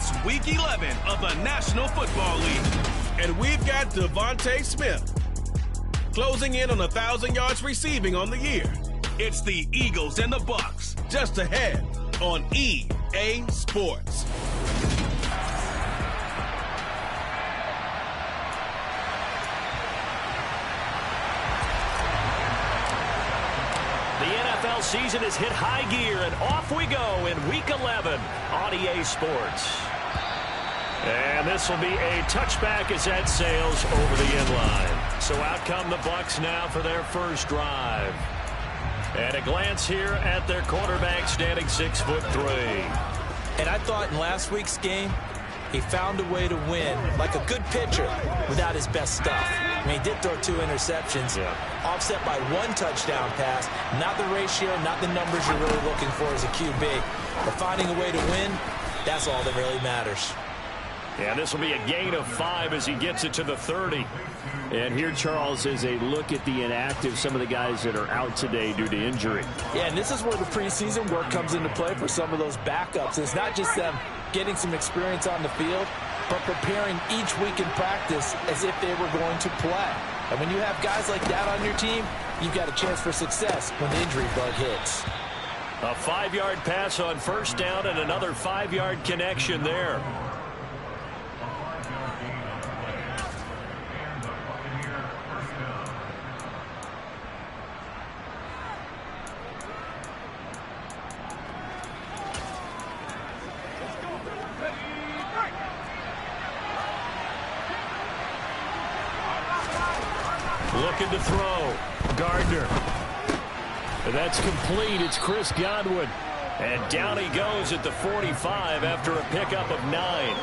It's Week 11 of the National Football League. And we've got Devontae Smith closing in on 1,000 yards receiving on the year. It's the Eagles and the Bucs just ahead on EA Sports. The NFL season has hit high gear, and off we go in Week 11 on EA Sports. And this will be a touchback as that sails over the end line. So out come the Bucs now for their first drive. And a glance here at their quarterback standing 6'3". And I thought in last week's game, he found a way to win like a good pitcher without his best stuff. I mean, he did throw 2 interceptions, offset by 1 touchdown pass. Not the ratio, not the numbers you're really looking for as a QB. But finding a way to win, that's all that really matters. Yeah, this will be a gain of 5 as he gets it to the 30. And here, Charles, is a look at the inactive, some of the guys that are out today due to injury. Yeah, and this is where the preseason work comes into play for some of those backups. It's not just them getting some experience on the field, but preparing each week in practice as if they were going to play. And when you have guys like that on your team, you've got a chance for success when the injury bug hits. A 5-yard pass on first down and another 5-yard connection there. Looking to throw. Gardner. That's complete. It's Chris Godwin. And down he goes at the 45 after a pickup of 9.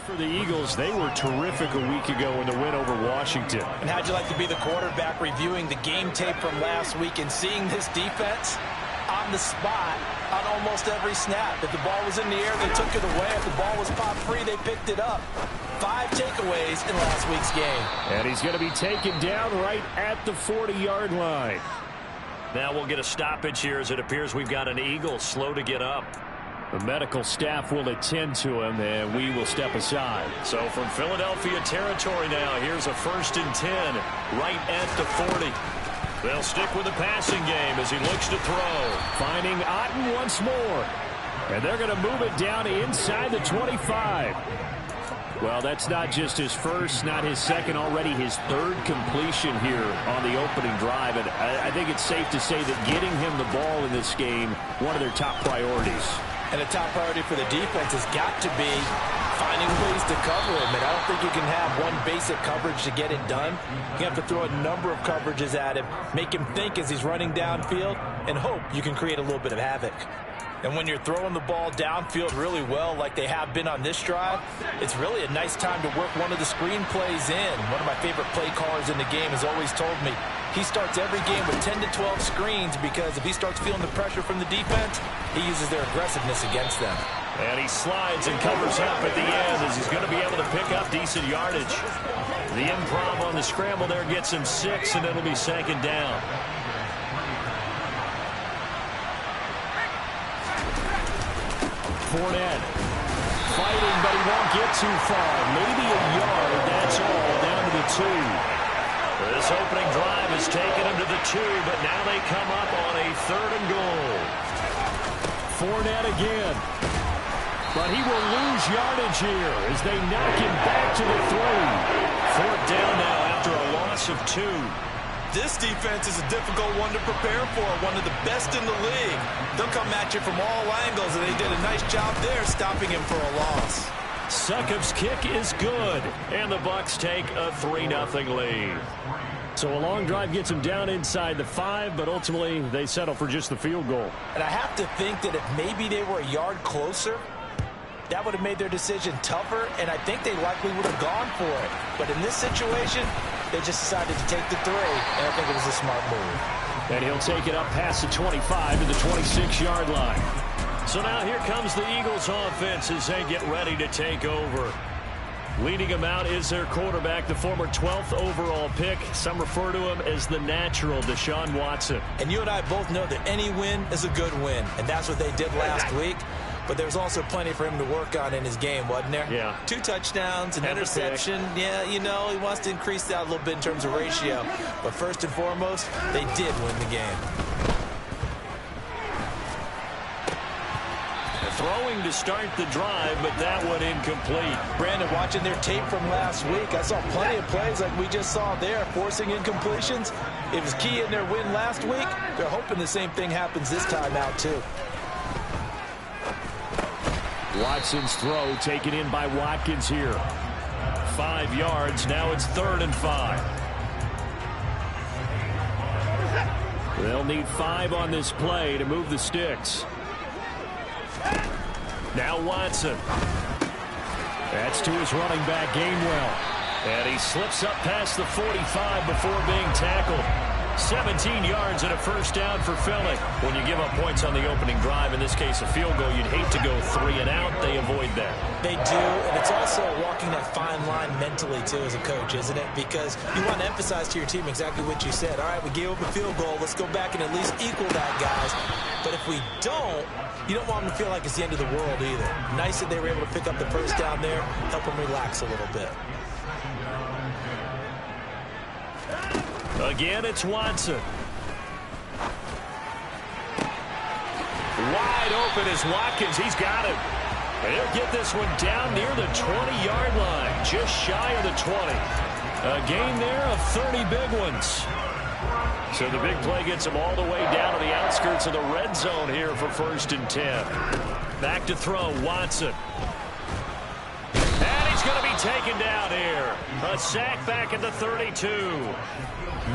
For the Eagles, they were terrific a week ago in the win over Washington. And how'd you like to be the quarterback reviewing the game tape from last week and seeing this defense on the spot on almost every snap? If the ball was in the air, they took it away. If the ball was popped free, they picked it up. 5 takeaways in last week's game. And he's going to be taken down right at the 40-yard line. Now we'll get a stoppage here as it appears we've got an Eagle slow to get up. The medical staff will attend to him, and we will step aside. So from Philadelphia territory now, here's a 1st and 10 right at the 40. They'll stick with the passing game as he looks to throw. Finding Otten once more. And they're going to move it down inside the 25. Well, that's not just his first, not his second, already his third completion here on the opening drive. And I think it's safe to say that getting him the ball in this game, one of their top priorities. And a top priority for the defense has got to be finding ways to cover him. And I don't think you can have one basic coverage to get it done. You have to throw a number of coverages at him, make him think as he's running downfield, and hope you can create a little bit of havoc. And when you're throwing the ball downfield really well like they have been on this drive, it's really a nice time to work one of the screen plays in. One of my favorite play callers in the game has always told me he starts every game with 10 to 12 screens because if he starts feeling the pressure from the defense, he uses their aggressiveness against them. And he slides and covers up at the end as he's going to be able to pick up decent yardage. The improv on the scramble there gets him 6, and it'll be second down. Fournette fighting, but he won't get too far. Maybe a yard, that's all, down to the 2. This opening drive has taken him to the 2, but now they come up on a 3rd and goal. Fournette again. But he will lose yardage here as they knock him back to the 3. 4th down now after a loss of 2. This defense is a difficult one to prepare for, one of the best in the league. They'll come at you from all angles, and they did a nice job there stopping him for a loss. Succop's kick is good, and the Bucs take a 3-0 lead. So a long drive gets them down inside the 5, but ultimately they settle for just the field goal. And I have to think that if maybe they were a yard closer, that would have made their decision tougher, and I think they likely would have gone for it. But in this situation, they just decided to take the 3, and I think it was a smart move. And he'll take it up past the 25 to the 26-yard line. So now here comes the Eagles offense as they get ready to take over. Leading him out is their quarterback, the former 12th overall pick. Some refer to him as the natural, Deshaun Watson. And you and I both know that any win is a good win, and that's what they did last week. But there's also plenty for him to work on in his game, wasn't there? Yeah. 2 touchdowns, an interception. Yeah, you know, he wants to increase that a little bit in terms of ratio. But first and foremost, they did win the game. Throwing to start the drive, but that one incomplete. Brandon, watching their tape from last week, I saw plenty of plays like we just saw there, forcing incompletions. It was key in their win last week. They're hoping the same thing happens this time out, too. Watson's throw taken in by Watkins here. 5 yards. Now it's 3rd and 5. They'll need 5 on this play to move the sticks. Now Watson. That's to his running back, Gainwell. And he slips up past the 45 before being tackled. 17 yards and a first down for Philly. When you give up points on the opening drive, in this case a field goal, you'd hate to go 3 and out. They avoid that. They do, and it's also walking that fine line mentally, too, as a coach, isn't it? Because you want to emphasize to your team exactly what you said. All right, we gave up a field goal. Let's go back and at least equal that, guys. But if we don't, you don't want them to feel like it's the end of the world either. Nice that they were able to pick up the first down there, help them relax a little bit. Again, it's Watson. Wide open is Watkins. He's got it. And he'll get this one down near the 20-yard line, just shy of the 20. A gain there of 30 big ones. So the big play gets him all the way down to the outskirts of the red zone here for 1st and 10. Back to throw, Watson. And he's going to be taken down here. A sack back at the 32.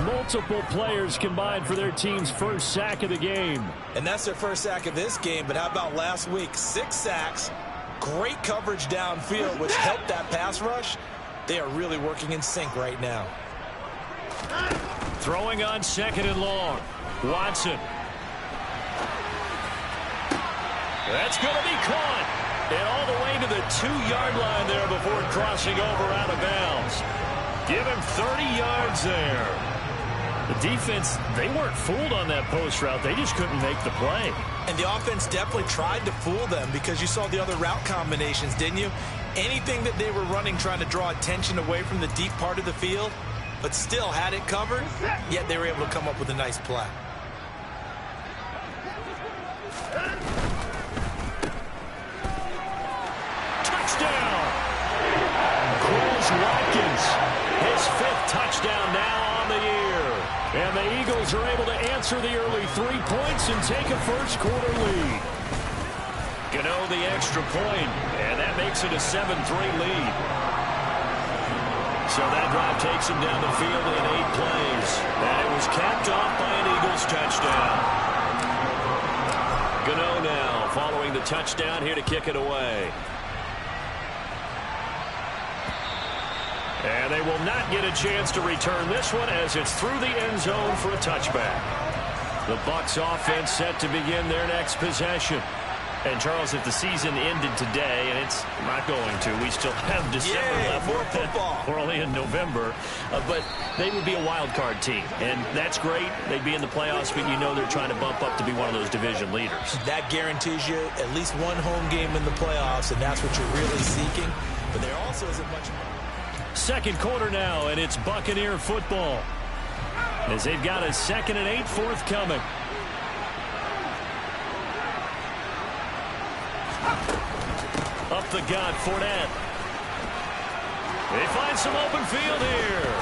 Multiple players combined for their team's first sack of the game. And that's their first sack of this game, but how about last week? 6 sacks, great coverage downfield, which helped that pass rush. They are really working in sync right now. Throwing on 2nd and long. Watson. That's going to be caught. And all the way to the 2-yard line there before crossing over out of bounds. Give him 30 yards there. The defense, they weren't fooled on that post route. They just couldn't make the play. And the offense definitely tried to fool them because you saw the other route combinations, didn't you? Anything that they were running trying to draw attention away from the deep part of the field, but still had it covered, yet they were able to come up with a nice play. Touchdown! Eagles are able to answer the early 3 points and take a first quarter lead. Gano the extra point, and that makes it a 7-3 lead. So that drive takes him down the field in 8 plays. And it was capped off by an Eagles touchdown. Gano now following the touchdown here to kick it away. And they will not get a chance to return this one as it's through the end zone for a touchback. The Bucs offense set to begin their next possession. And, Charles, if the season ended today, and it's not going to, we still have December left. More football. We're only in November. But they would be a wild card team. And that's great. They'd be in the playoffs, but you know they're trying to bump up to be one of those division leaders. That guarantees you at least one home game in the playoffs, and that's what you're really seeking. But there also isn't much more. Second quarter now, and it's Buccaneer football as they've got a 2nd and 8 forthcoming. Up the gut, Fournette. They find some open field here.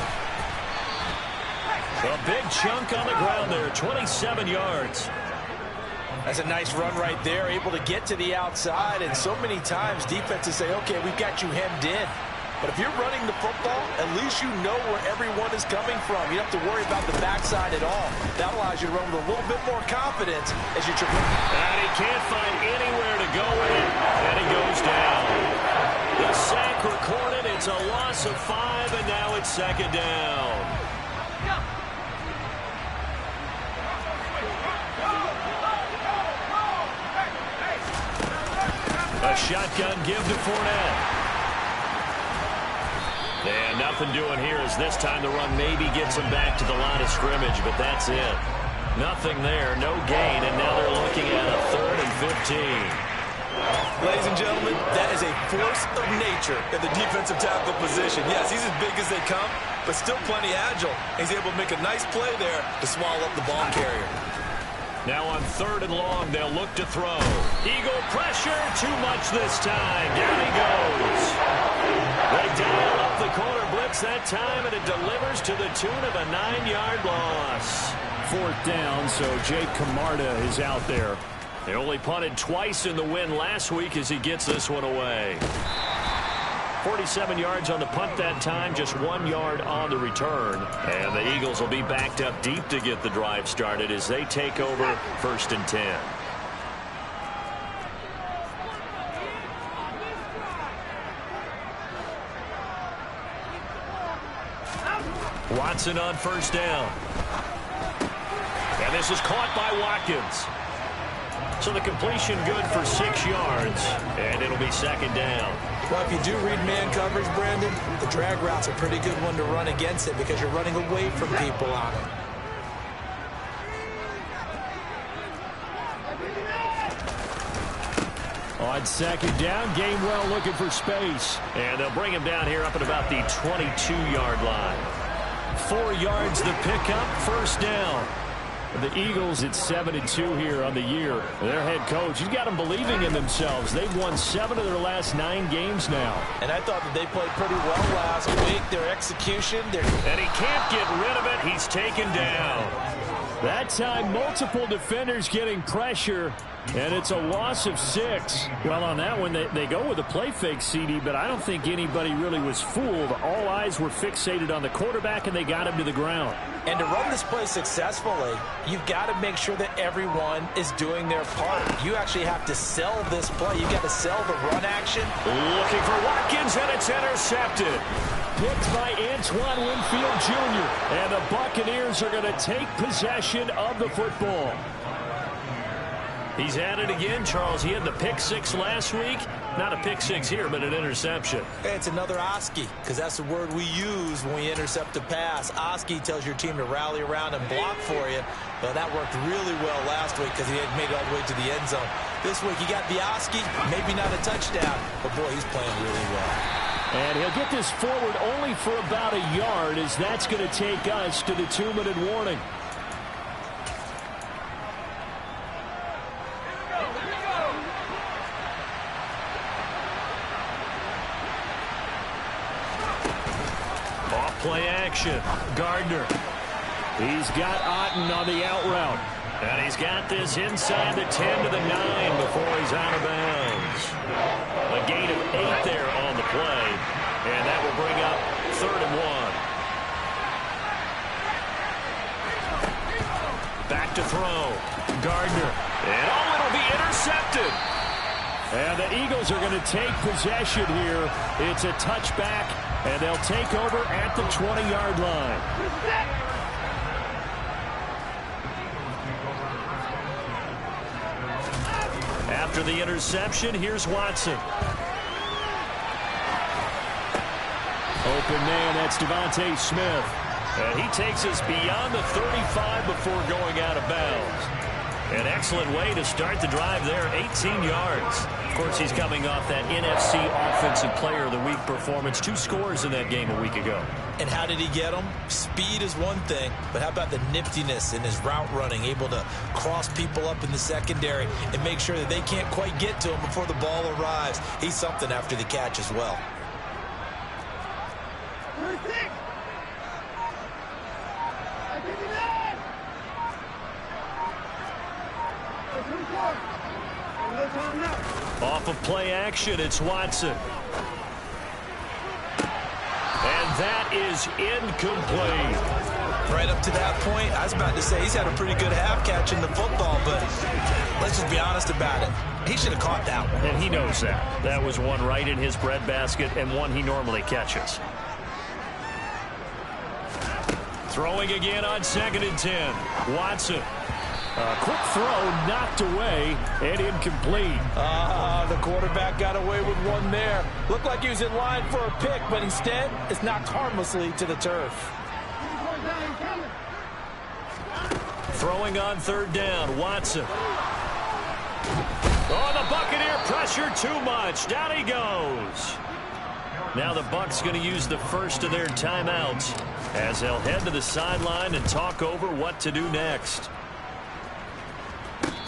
A big chunk on the ground there, 27 yards. That's a nice run right there, able to get to the outside, and so many times defenses say, okay, we've got you hemmed in. But if you're running the football, at least you know where everyone is coming from. You don't have to worry about the backside at all. That allows you to run with a little bit more confidence as you... And he can't find anywhere to go with it, and he goes down. The sack recorded. It's a loss of 5, and now it's 2nd down. A shotgun give to Fournette. And nothing doing here as this time the run maybe gets them back to the line of scrimmage, but that's it. Nothing there, no gain, and now they're looking at a 3rd and 15. Ladies and gentlemen, that is a force of nature in the defensive tackle position. Yes, he's as big as they come, but still plenty agile. He's able to make a nice play there to swallow up the ball carrier. Now on 3rd and long, they'll look to throw. Eagle pressure, too much this time. Down he goes. They dial up the corner blitz that time, and it delivers to the tune of a 9-yard loss. 4th down, so Jake Camarda is out there. They only punted twice in the win last week as he gets this one away. 47 yards on the punt that time, just 1 yard on the return. And the Eagles will be backed up deep to get the drive started as they take over 1st and 10. Watson on 1st down. And this is caught by Watkins. So the completion good for 6 yards, and it'll be 2nd down. Well, if you do read man coverage, Brandon, the drag route's a pretty good one to run against it because you're running away from people on it. On 2nd down, Gainwell looking for space. And they'll bring him down here up at about the 22-yard line. 4 yards the pickup, 1st down. The Eagles at 7-2 here on the year. Their head coach, he's got them believing in themselves. They've won 7 of their last 9 games now. And I thought that they played pretty well last week. Their execution, and he can't get rid of it. He's taken down. That time, multiple defenders getting pressure, and it's a loss of 6. Well, on that one, they go with a play fake, CD, but I don't think anybody really was fooled. All eyes were fixated on the quarterback, and they got him to the ground. And to run this play successfully, you've got to make sure that everyone is doing their part. You actually have to sell this play. You've got to sell the run action. Looking for Watkins, and it's intercepted. Picked by Antoine Winfield Jr. And the Buccaneers are going to take possession of the football. He's at it again, Charles. He had the pick 6 last week. Not a pick 6 here, but an interception. It's another Oski, because that's the word we use when we intercept a pass. Oski tells your team to rally around and block for you. Well, that worked really well last week because he had made it all the way to the end zone. This week, you got the Oski, maybe not a touchdown, but boy, he's playing really well. And he'll get this forward only for about a yard, as that's going to take us to the 2-minute warning. Off play action. Gardner. He's got Otten on the out route. And he's got this inside the 10 to the 9 before he's out of bounds. A gain of 8 there on the play. And that will bring up 3rd and 1. Back to throw. Gardner. And it'll be intercepted. And the Eagles are going to take possession here. It's a touchback, and they'll take over at the 20-yard line. After the interception, here's Watson. Open man, that's Devontae Smith. And he takes us beyond the 35 before going out of bounds. An excellent way to start the drive there, 18 yards. Of course, he's coming off that NFC Offensive Player of the Week performance. 2 scores in that game a week ago. And how did he get them? Speed is one thing, but how about the niftiness in his route running, able to cross people up in the secondary and make sure that they can't quite get to him before the ball arrives. He's something after the catch as well. Off of play action, it's Watson. And that is incomplete. Right up to that point, I was about to say he's had a pretty good half catching the football, but let's just be honest about it. He should have caught that one. And he knows that. That was one right in his breadbasket and one he normally catches. Throwing again on 2nd and 10. Watson. A quick throw knocked away and incomplete. The quarterback got away with one there. Looked like he was in line for a pick, but instead it's knocked harmlessly to the turf. Throwing on 3rd down, Watson. Oh, the Buccaneer pressure too much. Down he goes. Now the Bucs going to use the first of their timeouts as they'll head to the sideline and talk over what to do next.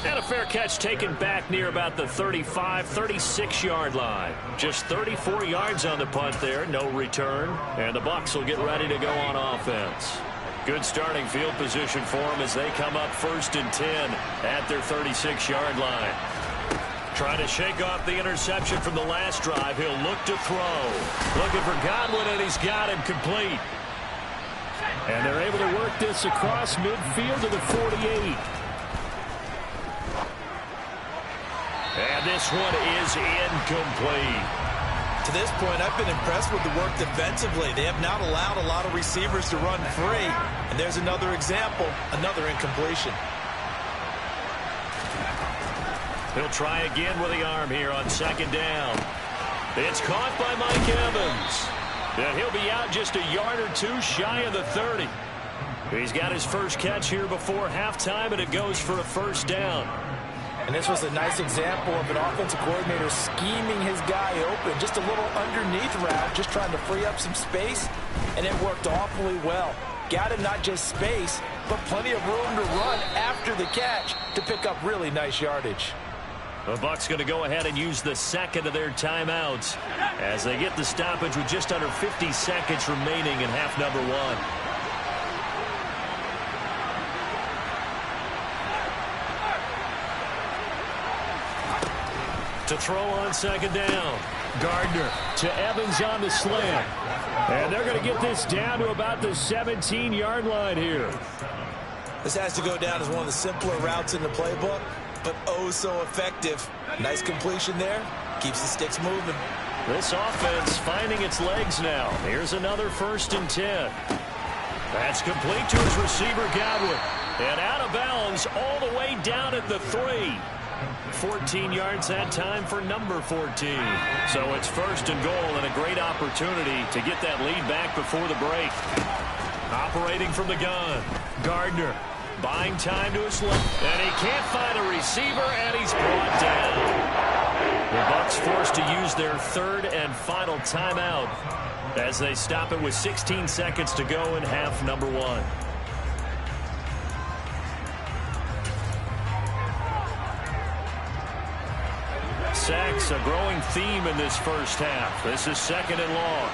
And a fair catch taken back near about the 35, 36-yard line. Just 34 yards on the punt there, no return. And the Bucs will get ready to go on offense. Good starting field position for them as they come up 1st and 10 at their 36-yard line. Trying to shake off the interception from the last drive. He'll look to throw. Looking for Godwin, and he's got him complete. And they're able to work this across midfield to the 48. And this one is incomplete. To this point, I've been impressed with the work defensively. They have not allowed a lot of receivers to run free. And there's another example, another incompletion. He'll try again with the arm here on 2nd down. It's caught by Mike Evans. And he'll be out just a yard or 2 shy of the 30. He's got his first catch here before halftime, and it goes for a 1st down. And this was a nice example of an offensive coordinator scheming his guy open. Just a little underneath route, just trying to free up some space, and it worked awfully well. Got him not just space, but plenty of room to run after the catch to pick up really nice yardage. The Bucs going to go ahead and use the 2nd of their timeouts as they get the stoppage with just under 50 seconds remaining in half number 1. To throw on 2nd down. Gardner to Evans on the slant. And they're going to get this down to about the 17-yard line here. This has to go down as one of the simpler routes in the playbook, but oh so effective. Nice completion there. Keeps the sticks moving. This offense finding its legs now. Here's another 1st and 10. That's complete to his receiver, Godwin. And out of bounds all the way down at the 3. 14 yards that time for number 14. So it's 1st and goal and a great opportunity to get that lead back before the break. Operating from the gun. Gardner buying time to his left. And he can't find a receiver, and he's brought down. The Bucs forced to use their 3rd and final timeout as they stop it with 16 seconds to go in half number 1. Sacks, a growing theme in this first half. This is 2nd and long.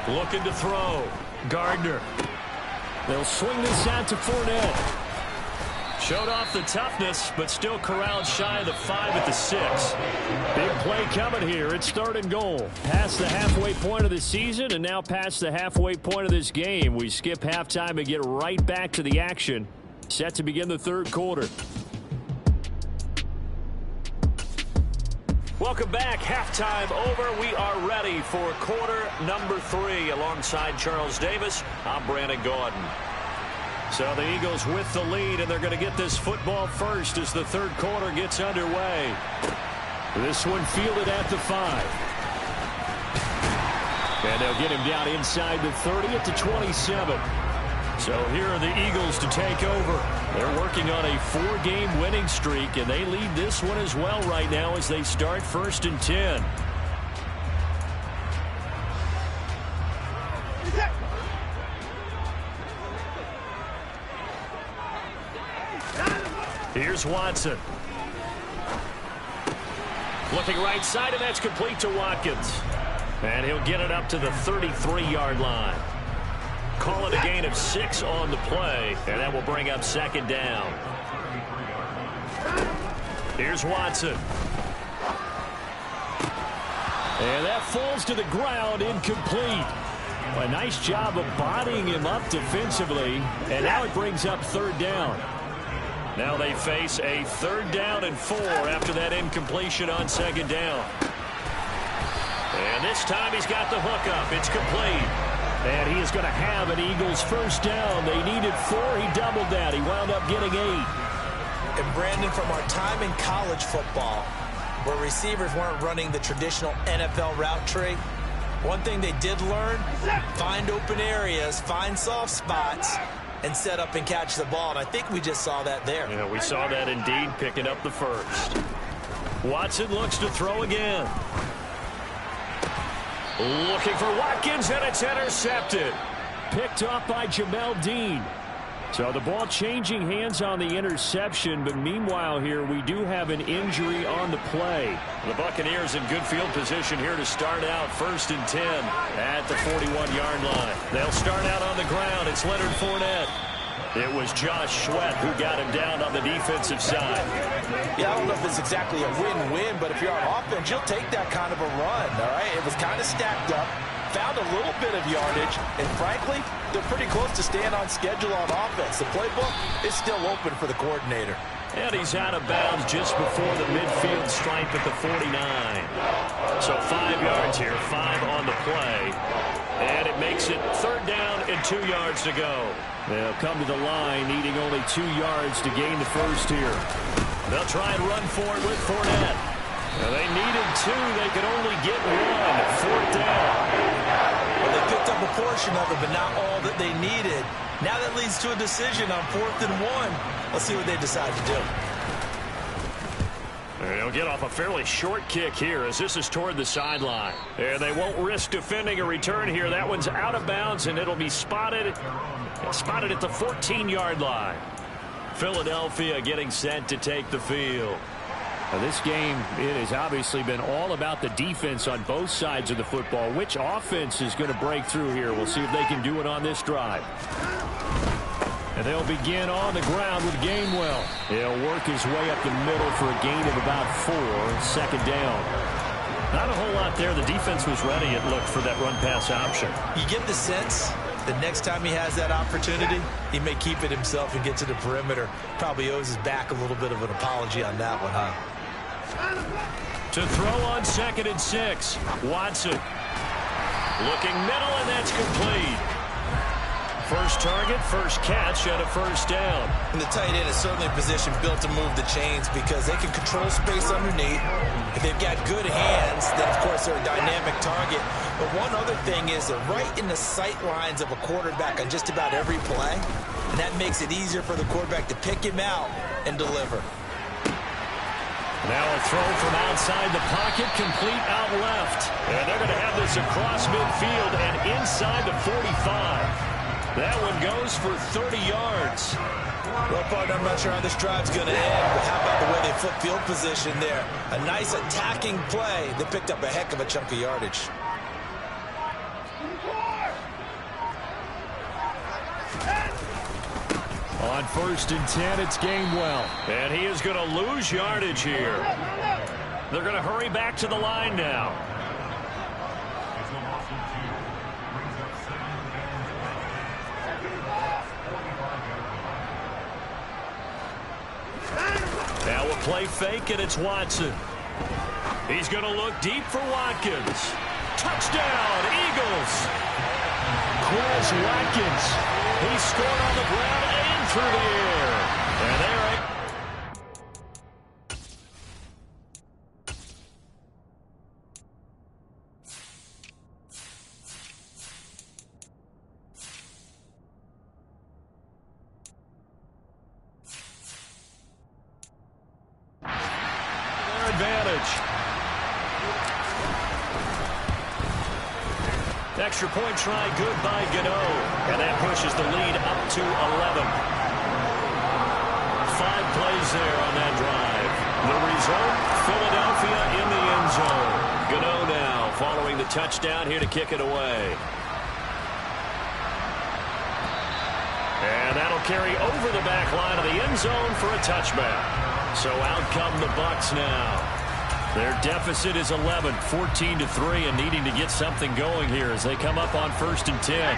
Looking to throw. Gardner. They'll swing this out to Fournette. Showed off the toughness, but still corralled shy of the 5 at the 6. Big play coming here. It's 3rd and goal. Past the halfway point of the season and now past the halfway point of this game. We skip halftime and get right back to the action. Set to begin the 3rd quarter. Welcome back. Halftime over. We are ready for quarter number 3. Alongside Charles Davis, I'm Brandon Gordon. So the Eagles with the lead, and they're going to get this football first as the 3rd quarter gets underway. This one fielded at the 5. And they'll get him down inside the 30 at the 27. So here are the Eagles to take over. They're working on a 4-game winning streak, and they lead this one as well right now as they start 1st and 10. Here's Watson. Looking right side, and that's complete to Watkins. And he'll get it up to the 33-yard line. Call it a gain of 6 on the play, and that will bring up 2nd down. Here's Watson. And that falls to the ground, incomplete. A nice job of bodying him up defensively, and now it brings up 3rd down. Now they face a 3rd down and 4 after that incompletion on 2nd down. And this time he's got the hook up. It's complete. And he is going to have an Eagles 1st down. They needed 4. He doubled that. He wound up getting 8. And Brandon, from our time in college football, where receivers weren't running the traditional NFL route tree, one thing they did learn, find open areas, find soft spots, and set up and catch the ball. And I think we just saw that there. Yeah, we saw that indeed, picking up the 1st. Watson looks to throw again. Looking for Watkins, and it's intercepted. Picked off by Jamel Dean. So the ball changing hands on the interception, but meanwhile here we do have an injury on the play. The Buccaneers in good field position here to start out 1st and 10 at the 41-yard line. They'll start out on the ground. It's Leonard Fournette. It was Josh Sweat who got him down on the defensive side. Yeah, I don't know if it's exactly a win-win, but if you're on offense, you'll take that kind of a run, all right? It was kind of stacked up. Found a little bit of yardage, and frankly, they're pretty close to staying on schedule on offense. The playbook is still open for the coordinator. And he's out of bounds just before the midfield stripe at the 49. So 5 yards here, 5 on the play. And it makes it 3rd down and 2 yards to go. They'll come to the line, needing only 2 yards to gain the 1st here. They'll try and run for it with Fournette. Now they needed 2. They could only get 1. 4th down. Well, they picked up a portion of it, but not all that they needed. Now that leads to a decision on 4th and 1. Let's see what they decide to do. They'll get off a fairly short kick here as this is toward the sideline. And they won't risk defending a return here. That one's out of bounds, and it'll be spotted at the 14-yard line. Philadelphia getting set to take the field. Now this game, it has obviously been all about the defense on both sides of the football. Which offense is going to break through here? We'll see if they can do it on this drive. And they'll begin on the ground with Gainwell. He'll work his way up the middle for a gain of about 4. 2nd down. Not a whole lot there. The defense was ready, it looked, for that run-pass option. You get the sense that next time he has that opportunity, he may keep it himself and get to the perimeter. Probably owes his back a little bit of an apology on that one, huh? To throw on 2nd and 6. Watson. Looking middle, and that's complete. First target, first catch, and a 1st down. And the tight end is certainly a position built to move the chains because they can control space underneath. If they've got good hands, then, of course, they're a dynamic target. But one other thing is they're right in the sight lines of a quarterback on just about every play. And that makes it easier for the quarterback to pick him out and deliver. Now a throw from outside the pocket, complete out left. And they're going to have this across midfield and inside the 45. That one goes for 30 yards. Well, partner, I'm not sure how this drive's going to end, but how about the way they flip field position there? A nice attacking play. They picked up a heck of a chunk of yardage. On 1st and 10, it's Gainwell. And he is going to lose yardage here. They're going to hurry back to the line now. Now a play fake, and it's Watson. He's going to look deep for Watkins. Touchdown, Eagles! Chris Watkins. He scored on the ground and through the air. And there it. Their advantage. Extra point try, good by Gano. And that pushes the lead up to 11. 5 plays there on that drive. The result, Philadelphia in the end zone. Gano now following the touchdown here to kick it away. And that'll carry over the back line of the end zone for a touchback. So out come the Bucs now. Their deficit is 11, 14-3, and needing to get something going here as they come up on 1st and 10.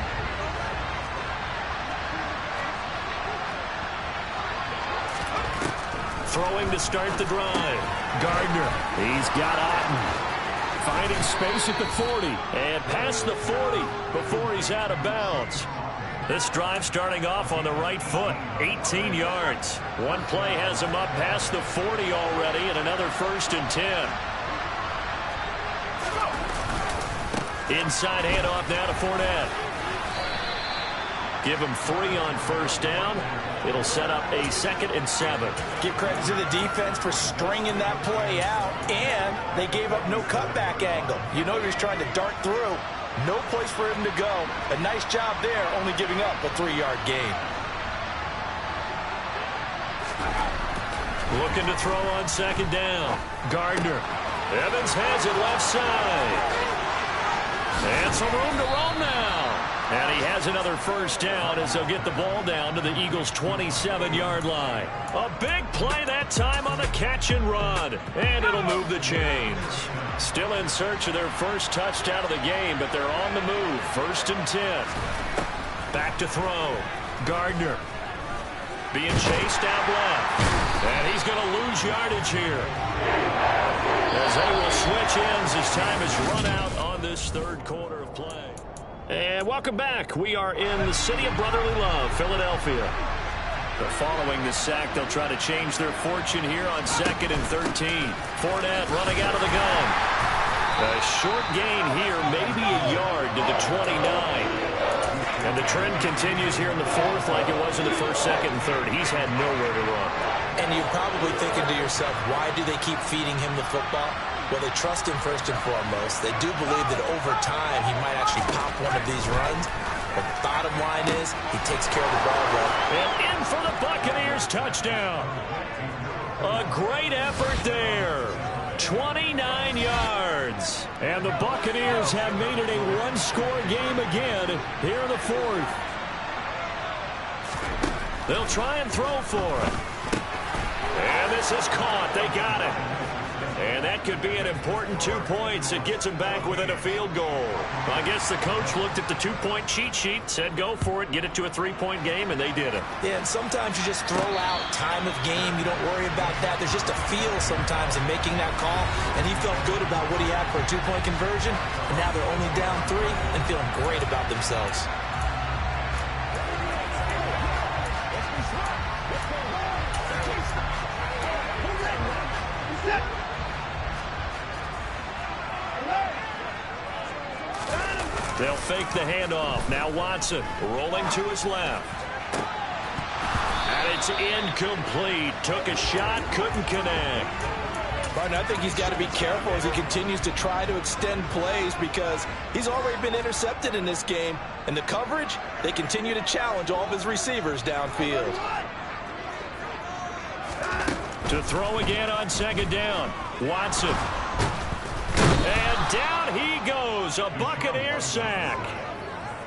Throwing to start the drive. Gardner. He's got Otten. Finding space at the 40. And past the 40 before he's out of bounds. This drive starting off on the right foot. 18 yards. One play has him up past the 40 already, and another 1st and 10. Inside handoff now to Fournette. Give him 3 on 1st down. It'll set up a 2nd and 7. Give credit to the defense for stringing that play out, and they gave up no cutback angle. You know he was trying to dart through. No place for him to go. A nice job there, only giving up a 3-yard gain. Looking to throw on 2nd down. Gardner. Evans has it left side. And some room to roam now. And he has another 1st down as they'll get the ball down to the Eagles' 27-yard line. A big play that time on the catch and run. And it'll move the chains. Still in search of their first touchdown of the game, but they're on the move. 1st and 10. Back to throw. Gardner. Being chased out left. And he's going to lose yardage here. As they will switch ends as time is run out on this 3rd quarter of play. And welcome back. We are in the city of brotherly love, Philadelphia. But following the sack, they'll try to change their fortune here on 2nd and 13. Fournette running out of the gun. A short gain here, maybe a yard to the 29. And the trend continues here in the 4th like it was in the 1st, 2nd, and 3rd. He's had nowhere to run. And you're probably thinking to yourself, why do they keep feeding him the football? Well, they trust him first and foremost. They do believe that over time he might actually pop one of these runs. But the bottom line is he takes care of the ball well. And in for the Buccaneers touchdown. A great effort there. 29 yards. And the Buccaneers have made it a one-score game again here in the 4th. They'll try and throw for it. And this is caught. They got it. And that could be an important 2 points. It gets him back within a field goal. I guess the coach looked at the 2-point cheat sheet, said go for it, get it to a 3-point game, and they did it. Yeah, and sometimes you just throw out time of game. You don't worry about that. There's just a feel sometimes in making that call, and he felt good about what he had for a 2-point conversion, and now they're only down 3 and feeling great about themselves. They'll fake the handoff. Now Watson rolling to his left. And it's incomplete. Took a shot, couldn't connect. Martin, I think he's got to be careful as he continues to try to extend plays because he's already been intercepted in this game. And the coverage, they continue to challenge all of his receivers downfield. To throw again on 2nd down. Watson. And down he goes. A Buccaneer sack.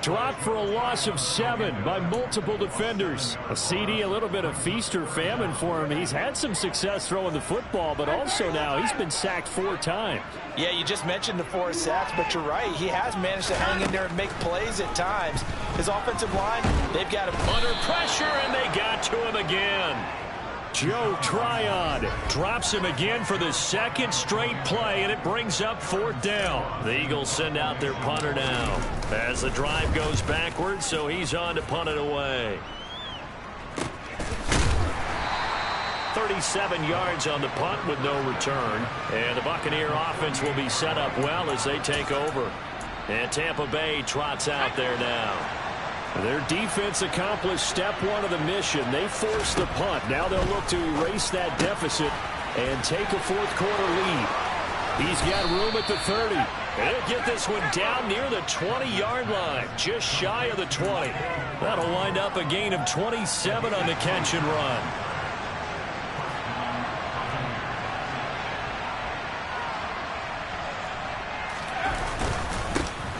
Dropped for a loss of 7 by multiple defenders. A CD, a little bit of feast or famine for him. He's had some success throwing the football, but also now he's been sacked 4 times. Yeah, you just mentioned the 4 sacks, but you're right. He has managed to hang in there and make plays at times. His offensive line, they've got him under pressure, and they got to him again. Joe Tryon drops him again for the second straight play, and it brings up 4th down. The Eagles send out their punter now as the drive goes backwards, so he's on to punt it away. 37 yards on the punt with no return. And the Buccaneer offense will be set up well as they take over. And Tampa Bay trots out there now. Their defense accomplished step 1 of the mission. They forced the punt. Now they'll look to erase that deficit and take a 4th quarter lead. He's got room at the 30. And he'll get this one down near the 20-yard line, just shy of the 20. That'll wind up a gain of 27 on the catch and run.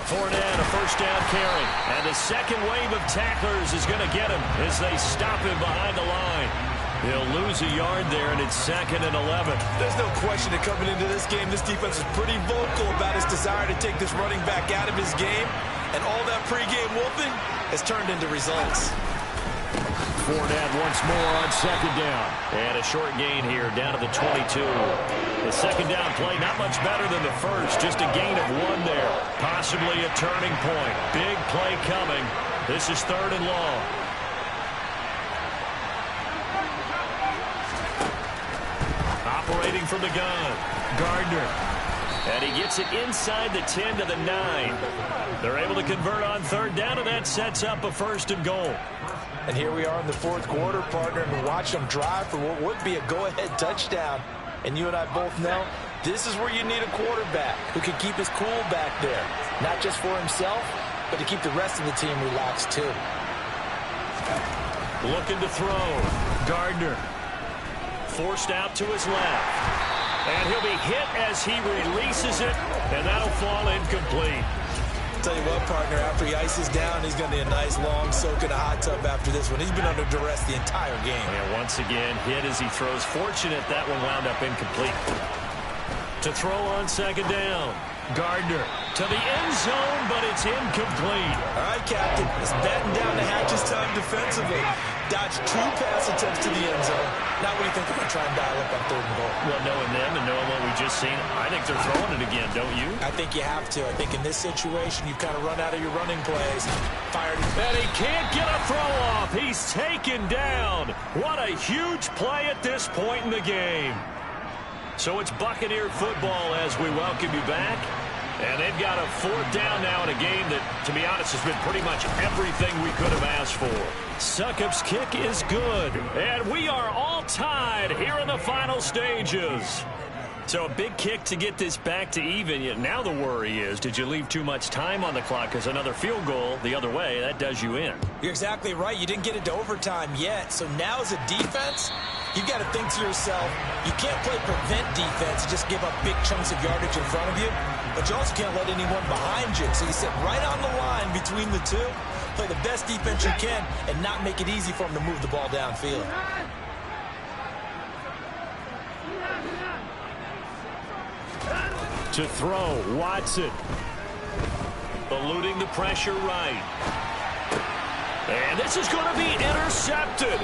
Fournette, a first down carry. And the second wave of tacklers is going to get him as they stop him behind the line. He'll lose a yard there, and it's 2nd and 11. There's no question that coming into this game, this defense is pretty vocal about his desire to take this running back out of his game. And all that pregame whooping has turned into results. Fournette once more on 2nd down. And a short gain here down to the 22. The second down play not much better than the first. Just a gain of 1 there. Possibly a turning point. Big play coming. This is 3rd and long. Operating from the gun. Gardner. And he gets it inside the 10 to the 9. They're able to convert on 3rd down, and that sets up a 1st and goal. And here we are in the 4th quarter, partner, and watch them drive for what would be a go-ahead touchdown. And you and I both know this is where you need a quarterback who can keep his cool back there. Not just for himself, but to keep the rest of the team relaxed too. Looking to throw. Gardner. Forced out to his left. And he'll be hit as he releases it, and that'll fall incomplete. Tell you what, partner, after he ices down, he's going to be a nice long soak in a hot tub after this one. He's been under duress the entire game. And once again, hit as he throws. Fortunate that one wound up incomplete. To throw on 2nd down. Gardner to the end zone, but it's incomplete. All right, Captain. It's batten down the hatches time defensively. Dodged 2 pass attempts to the end zone. Now what do you think they're going to try and dial up on 3rd and goal? Well, knowing them and knowing what we just seen, I think they're throwing it again, don't you? I think you have to. I think in this situation, you've kind of run out of your running plays. Fired. And he can't get a throw off. He's taken down. What a huge play at this point in the game. So it's Buccaneer football as we welcome you back. And they've got a 4th down now in a game that, to be honest, has been pretty much everything we could have asked for. Succop's kick is good. And we are all tied here in the final stages. So a big kick to get this back to even. Yet now the worry is, did you leave too much time on the clock? Because another field goal the other way, that does you in. You're exactly right. You didn't get it to overtime yet. So now as a defense, you've got to think to yourself, you can't play prevent defense and just give up big chunks of yardage in front of you. But you also can't let anyone behind you. So you sit right on the line between the two, play the best defense you can, and not make it easy for them to move the ball downfield. To throw, Watson. Eluding the pressure right. And this is going to be intercepted.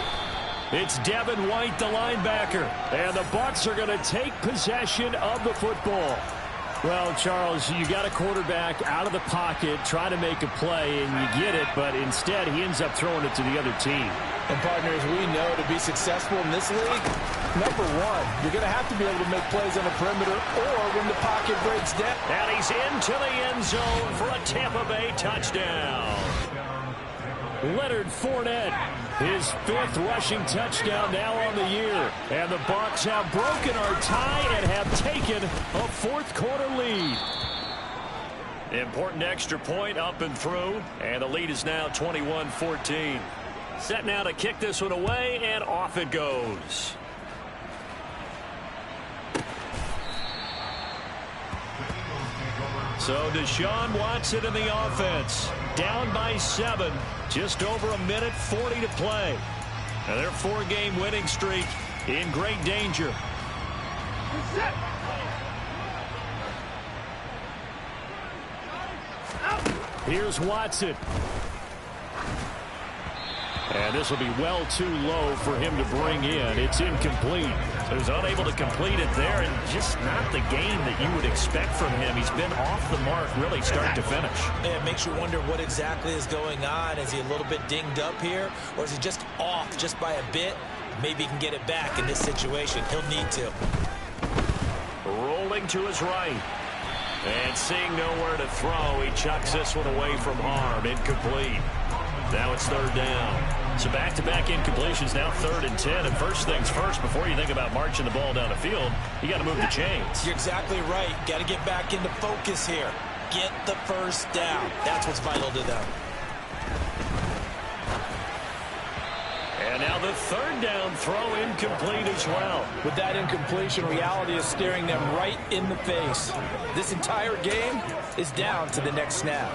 It's Devin White, the linebacker. And the Bucs are going to take possession of the football. Well, Charles, you got a quarterback out of the pocket, try to make a play, and you get it, but instead he ends up throwing it to the other team. And partners, we know to be successful in this league, number one, you're going to have to be able to make plays on the perimeter or when the pocket breaks down. And he's into the end zone for a Tampa Bay touchdown. Leonard Fournette, his 5th rushing touchdown now on the year. And the Bucs have broken our tie and have taken a 4th quarter lead. Important extra point up and through. And the lead is now 21-14. Set now to kick this one away, and off it goes. So Deshaun Watson in the offense. Down by 7. Just over a minute 40 to play. And their 4-game winning streak in great danger. Here's Watson. And this will be well too low for him to bring in. It's incomplete. So he's unable to complete it there, and just not the game that you would expect from him. He's been off the mark really start to finish. It makes you wonder what exactly is going on. Is he a little bit dinged up here, or is he just off just by a bit? Maybe he can get it back in this situation. He'll need to. Rolling to his right. And seeing nowhere to throw, he chucks this one away from harm. Incomplete. Now it's 3rd down. So back-to-back incompletions, now 3rd and 10. And first things first, before you think about marching the ball down the field, you got to move the chains. You're exactly right. Got to get back into focus here. Get the first down. That's what's vital to them. And now the 3rd down throw incomplete as well. With that incompletion, reality is staring them right in the face. This entire game is down to the next snap.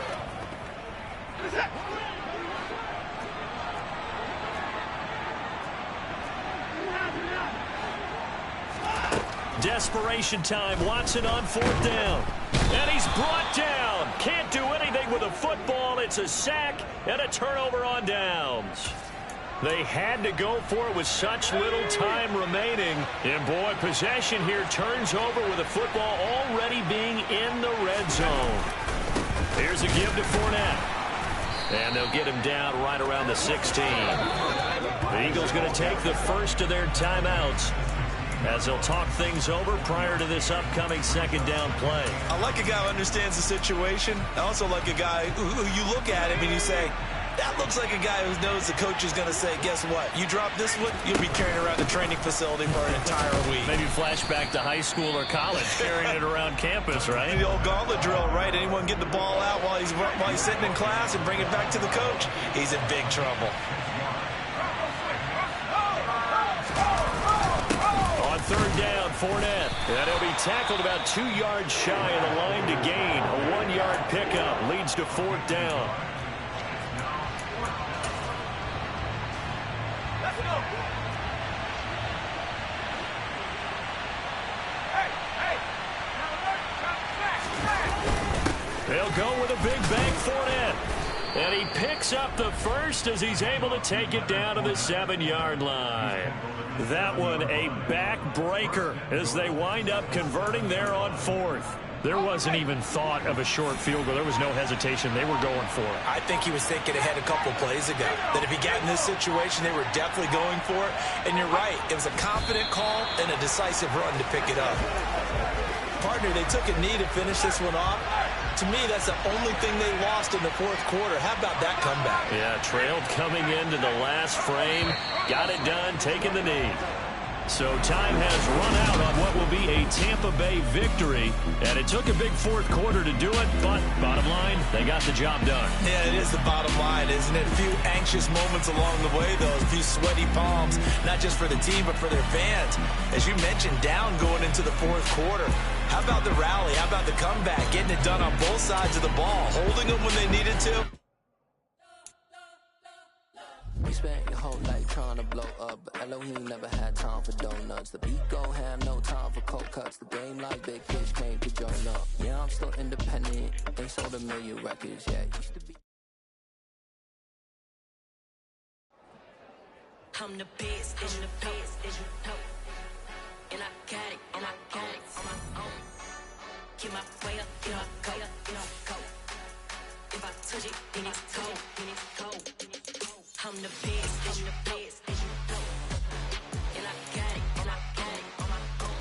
Desperation time. Watson on 4th down. And he's brought down. Can't do anything with a football. It's a sack and a turnover on downs. They had to go for it with such little time remaining. And, boy, possession here turns over with the football already being in the red zone. Here's a give to Fournette. And they'll get him down right around the 16. The Eagles going to take the first of their timeouts as they'll talk things over prior to this upcoming 2nd down play. I like a guy who understands the situation. I also like a guy who you look at him and you say, that looks like a guy who knows the coach is going to say, guess what? You drop this one, you'll be carrying around the training facility for an entire week. Maybe flashback to high school or college, carrying it around campus, right? The old gauntlet drill, right? Anyone get the ball out while he's sitting in class and bring it back to the coach? He's in big trouble. On 3rd down, Fournette. And he'll be tackled about 2 yards shy of the line to gain. A 1-yard pickup leads to 4th down. They'll go with a big bang Fournette. And he picks up the first as he's able to take it down to the 7-yard line. That one a backbreaker as they wind up converting there on 4th. There wasn't even thought of a short field goal. There was no hesitation. They were going for it. I think he was thinking ahead a couple plays ago. That if he got in this situation, they were definitely going for it. And you're right. It was a confident call and a decisive run to pick it up. Partner, they took a knee to finish this one off. To me, that's the only thing they lost in the 4th quarter. How about that comeback? Yeah, trailed coming into the last frame. Got it done, taking the knee. So time has run out on what will be a Tampa Bay victory. And it took a big 4th quarter to do it, but bottom line, they got the job done. Yeah, it is the bottom line, isn't it? A few anxious moments along the way, though. A few sweaty palms, not just for the team, but for their fans. As you mentioned, down going into the 4th quarter. How about the rally? How about the comeback? Getting it done on both sides of the ball, holding them when they needed to. You spent your whole life trying to blow up, but Elohim never had time for donuts. The beat gon' have no time for cold cuts. The game like Big Fish came to join up. Yeah, I'm still independent. Ain't sold a million records yet. Used to be. I'm the best, and the best, and I got it, and I got it on my own. Get my way up, get my go, get my go. If I touch it, then it's cold, then it's cold. I'm the best, and the best, and I got it, and I got it on my own.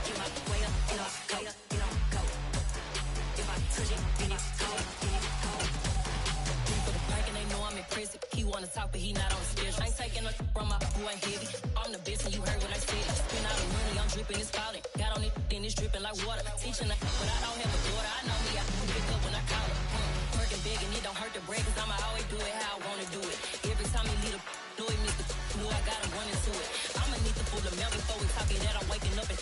Get my way up, get my go, get my go. If I touch it, then it's cold, then it's cold. For the bike and they know I'm impressive. He wanna talk, but he not on the schedule. I ain't taking a from my boy heavy. I'm the best, and you heard what I said. Spend all the money, I'm dripping, it's falling. Got on it, then it's dripping like water. Teaching, but I don't have a daughter. I know me, I can pick up when I call her. Working big, and it don't hurt to break, cause I'ma always do it how I wanna do it. Every time he lead a do it, Mr. Knew I got him running to it. I'ma need to pull the mail before we talking that I'm waking up and